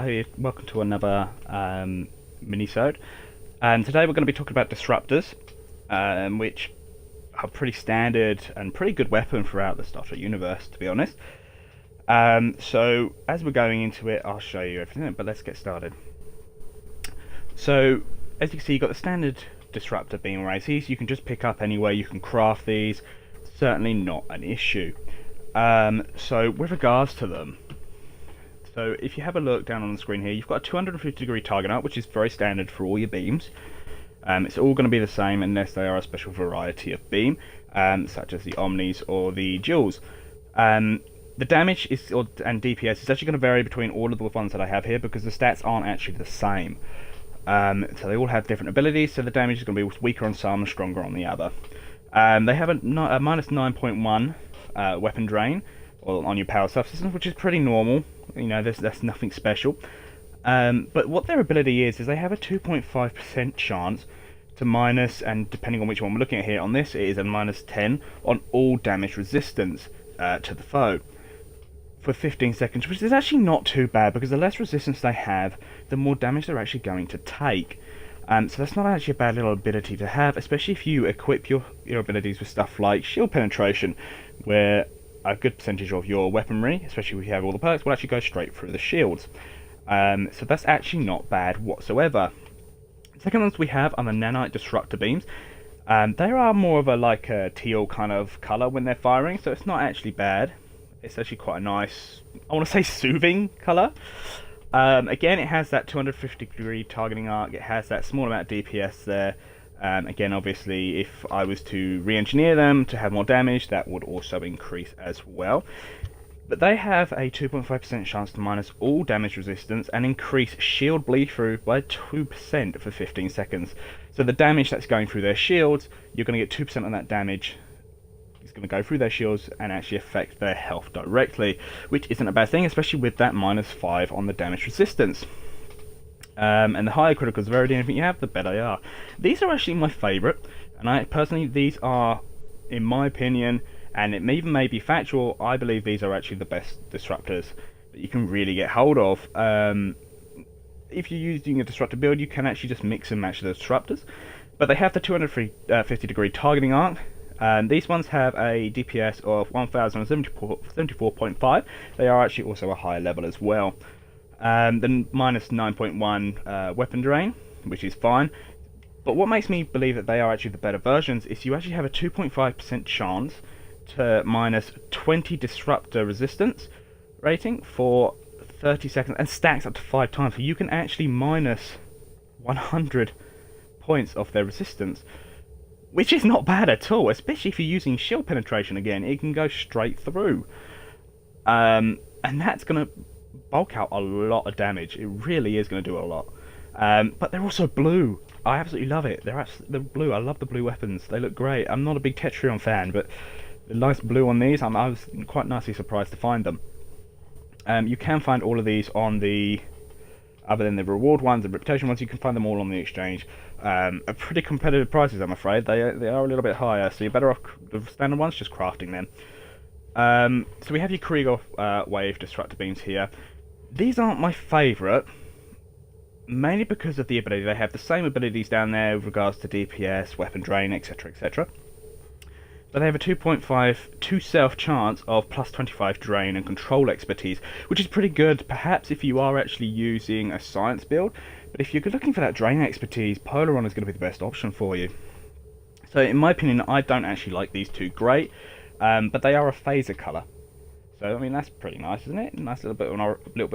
Hey, welcome to another minisode. Today we're going to be talking about disruptors, which are pretty standard and pretty good weapon throughout the Star Trek universe, to be honest. So as we're going into it, I'll show you everything, but let's get started. So as you can see, you've got the standard disruptor beam arrays. These you can just pick up anywhere. You can craft these. Certainly not an issue. So with regards to them. So if you have a look down on the screen here, you've got a 250-degree target arc, which is very standard for all your beams. It's all going to be the same unless they are a special variety of beam, such as the Omnis or the Duals. The damage and DPS is actually going to vary between all of the ones that I have here because the stats aren't actually the same. So they all have different abilities, so the damage is going to be weaker on some, stronger on the other. They have a minus 9.1 weapon drain on your power subsystems, which is pretty normal. You know, that's nothing special. But what their ability is they have a 2.5% chance to minus, and depending on which one we're looking at here, on this it is a minus 10 on all damage resistance to the foe for 15 seconds, which is actually not too bad because the less resistance they have, the more damage they're actually going to take. So that's not actually a bad little ability to have, especially if you equip your abilities with stuff like shield penetration, where a good percentage of your weaponry, especially if you have all the perks, will actually go straight through the shields. So that's actually not bad whatsoever. The second ones we have are the Nanite Disruptor beams. They are more of a teal kind of colour when they're firing, so it's not actually bad. It's actually quite a nice, I want to say soothing colour. Again, it has that 250-degree targeting arc, it has that small amount of DPS there. Again, obviously, if I was to re-engineer them to have more damage, that would also increase as well. But they have a 2.5% chance to minus all damage resistance and increase shield bleed through by 2% for 15 seconds. So the damage that's going through their shields, you're going to get 2% of that damage. It's going to go through their shields and actually affect their health directly, which isn't a bad thing, especially with that minus 5 on the damage resistance. And the higher critical severity anything you have, the better they are. These are actually my favourite, and these are, in my opinion, and it even may be factual, I believe these are actually the best disruptors that you can really get hold of. If you're using a disruptor build, you can actually just mix and match the disruptors, but they have the 250-degree targeting arc. These ones have a DPS of 1074.5. They are actually also a higher level as well. Then minus 9.1 weapon drain, which is fine. But what makes me believe that they are actually the better versions is you actually have a 2.5% chance to minus 20 disruptor resistance rating for 30 seconds and stacks up to 5 times. So you can actually minus 100 points of their resistance, which is not bad at all, especially if you're using shield penetration again. It can go straight through. And that's going to bulk out a lot of damage. It really is going to do a lot. But they're also blue. I absolutely love it. They're blue. I love the blue weapons. They look great. I'm not a big Tetrion fan, but the nice blue on these, I was quite nicely surprised to find them. You can find all of these on the, other than the reward ones, the reputation ones, you can find them all on the exchange. At pretty competitive prices, I'm afraid. They are a little bit higher, so you're better off the standard ones just crafting them. So we have your Krieger wave disruptor beams here. These aren't my favourite, mainly because of the ability. They have the same abilities down there with regards to DPS, weapon drain, etc, etc. But they have a 2.5 2-self chance of plus 25 drain and control expertise, which is pretty good, perhaps if you are actually using a science build. But if you're looking for that drain expertise, Polaron is going to be the best option for you. So in my opinion, I don't actually like these two great, but they are a phaser colour. So I mean, that's pretty nice, isn't it? Nice little bit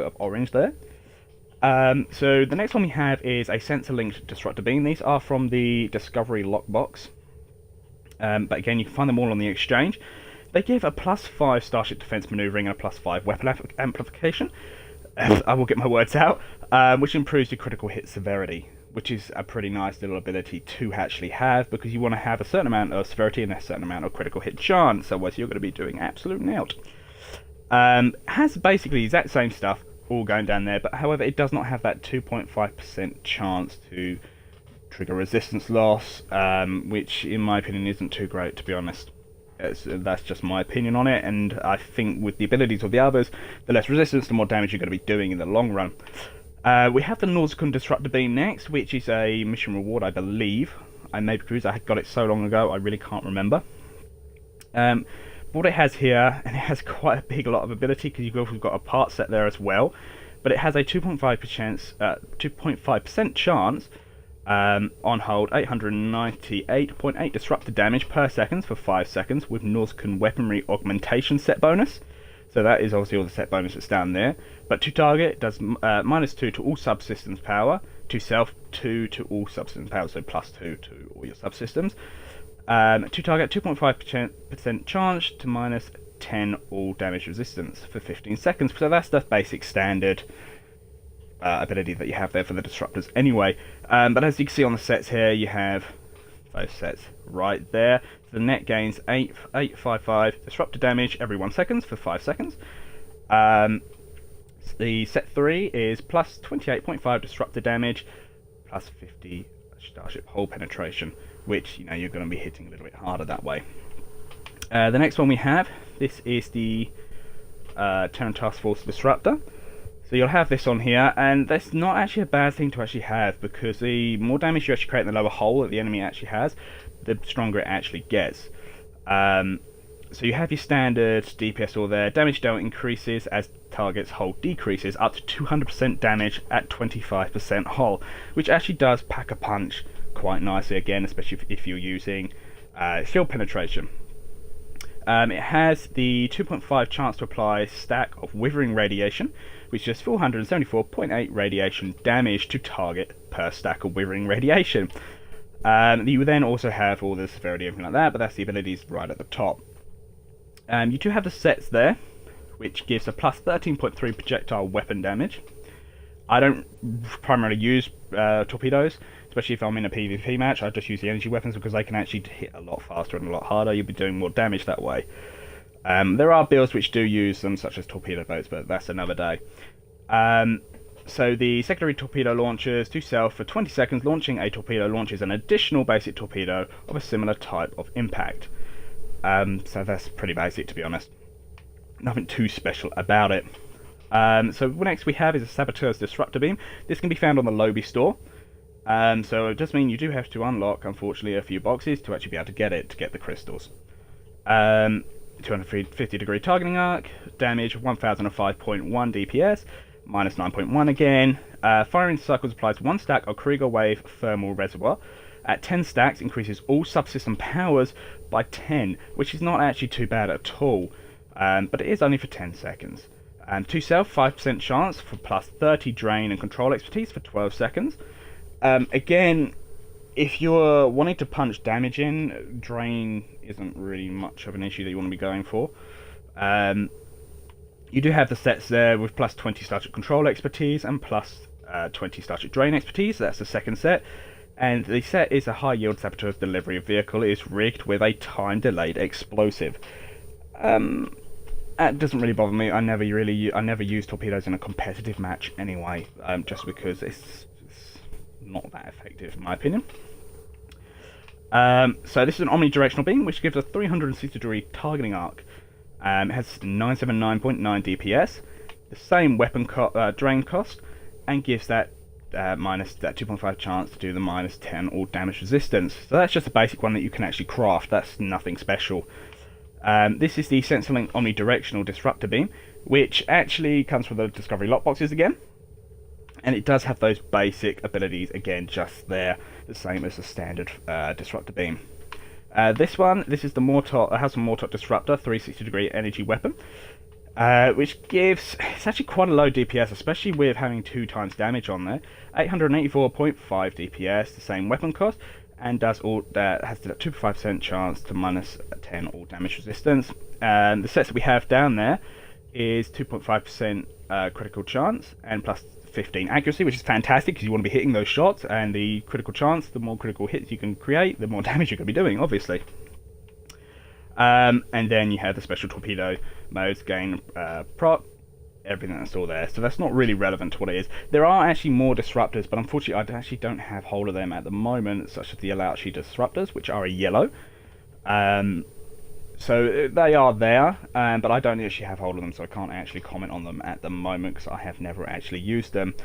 of orange there. So the next one we have is a sensor-linked disruptor beam. These are from the Discovery lockbox. But again, you can find them all on the exchange. They give a plus 5 starship defense maneuvering and a plus 5 weapon amplification. I will get my words out. Which improves your critical hit severity, which is a pretty nice little ability to actually have, because you want to have a certain amount of severity and a certain amount of critical hit chance, otherwise you're going to be doing absolute nailed. Has basically the exact same stuff all going down there, but however it does not have that 2.5% chance to trigger resistance loss, which in my opinion isn't too great, to be honest. That's just my opinion on it, and I think with the abilities of the others, the less resistance, the more damage you're going to be doing in the long run. We have the Nausicaan Disruptor Beam next, which is a mission reward, I believe. I may be confused, I got it so long ago, I really can't remember. What it has here, and it has quite a big lot of ability because you've also got a part set there as well, but it has a 2.5% chance on hold 898.8 disruptor damage per second for 5 seconds with Nausicaan weaponry augmentation set bonus. So that is obviously all the set bonus that's down there. But to target, it does -2 to all subsystems power, to self 2 to all subsystems power, so +2 to all your subsystems. To target, 2.5% chance to -10 all damage resistance for 15 seconds. So that's the basic standard ability that you have there for the disruptors anyway. But as you can see on the sets here, you have those sets right there. So the net gains 855 disruptor damage every 1 second for 5 seconds. The set 3 is plus 28.5 disruptor damage, plus 50 starship hull penetration, which you're going to be hitting a little bit harder that way. The next one we have, this is the Tarantass Force Disruptor. So you'll have this on here, and that's not actually a bad thing to actually have, because the more damage you actually create in the lower hull that the enemy actually has, the stronger it actually gets. So you have your standard DPS all there. Damage dealt increases as target's hull decreases, up to 200% damage at 25% hull, which actually does pack a punch quite nicely again, especially if you're using shield penetration. It has the 2.5 chance to apply stack of withering radiation, which is 474.8 radiation damage to target per stack of withering radiation. You then also have all the severity and everything like that, but that's the abilities right at the top. You do have the sets there, which gives a plus 13.3 projectile weapon damage. I don't primarily use torpedoes, especially if I'm in a PvP match. I just use the energy weapons because they can actually hit a lot faster and a lot harder. You'll be doing more damage that way. There are builds which do use them, such as torpedo boats, but that's another day. So the secondary torpedo launchers to self for 20 seconds. Launching a torpedo launches an additional basic torpedo of a similar type of impact. So that's pretty basic, to be honest. Nothing too special about it. So next we have is a Saboteurs Disruptor Beam. This can be found on the Lobby store. So it does mean you do have to unlock, unfortunately, a few boxes to actually be able to get it, to get the crystals. 250 degree targeting arc, damage 1005.1 DPS, minus 9.1 again. Firing cycles applies 1 stack of Krieger Wave Thermal Reservoir. At 10 stacks, increases all subsystem powers by 10, which is not actually too bad at all, but it is only for 10 seconds. To self, 5% chance for plus 30 drain and control expertise for 12 seconds. Again, if you're wanting to punch damage in, drain isn't really much of an issue that you want to be going for. You do have the sets there with plus 20 starship control expertise and plus 20 starship drain expertise. That's the second set. And the set is a high yield Saboteurs delivery vehicle. It is rigged with a time delayed explosive. That doesn't really bother me. I never use torpedoes in a competitive match anyway, just because it's not that effective in my opinion. So this is an omnidirectional beam, which gives a 360 degree targeting arc. It has 979.9 DPS, the same weapon drain cost, and gives that minus that 2.5 chance to do the minus 10 all damage resistance. So that's just a basic one that you can actually craft. That's nothing special. This is the Sensorlink Omnidirectional Disruptor Beam, which actually comes with the Discovery lockboxes again. And it does have those basic abilities again, just there, the same as the standard Disruptor Beam. This is the House of Mortot Disruptor 360 degree energy weapon, which gives, it's actually quite a low DPS, especially with having 2 times damage on there. 884.5 DPS, the same weapon cost, and does all that has a 2.5% chance to minus 10 all damage resistance. The sets that we have down there is 2.5% critical chance and plus 15 accuracy, which is fantastic because you want to be hitting those shots, and the critical chance, the more critical hits you can create, the more damage you're going to be doing, obviously. And then you have the special torpedo modes, gain prot, everything that's all there. So that's not really relevant to what it is. There are actually more disruptors, but unfortunately I actually don't have hold of them at the moment, such as the Alauchi disruptors, which are a yellow. So they are there, but I don't actually have hold of them, so I can't actually comment on them at the moment because I have never actually used them.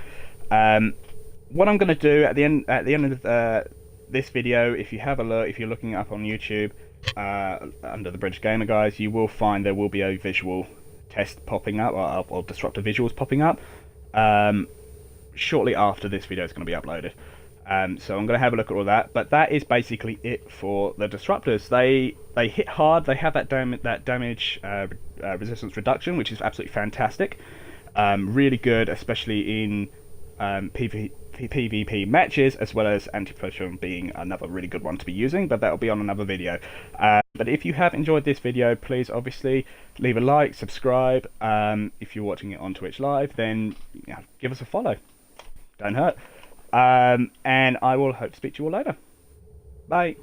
What I'm going to do at the end of this video, if you have a look, if you're looking it up on YouTube, under the British Gamer Guys, you will find there will be a visual test popping up, or Disruptor visuals popping up, shortly after this video is going to be uploaded. So I'm going to have a look at all that, but that is basically it for the Disruptors. They hit hard. They have that damage resistance reduction, which is absolutely fantastic. Really good, especially in PvP matches, as well as anti-potion being another really good one to be using, but that'll be on another video. But if you have enjoyed this video, please obviously leave a like, subscribe. If you're watching it on Twitch Live, then give us a follow. Don't hurt. And I will hope to speak to you all later. Bye.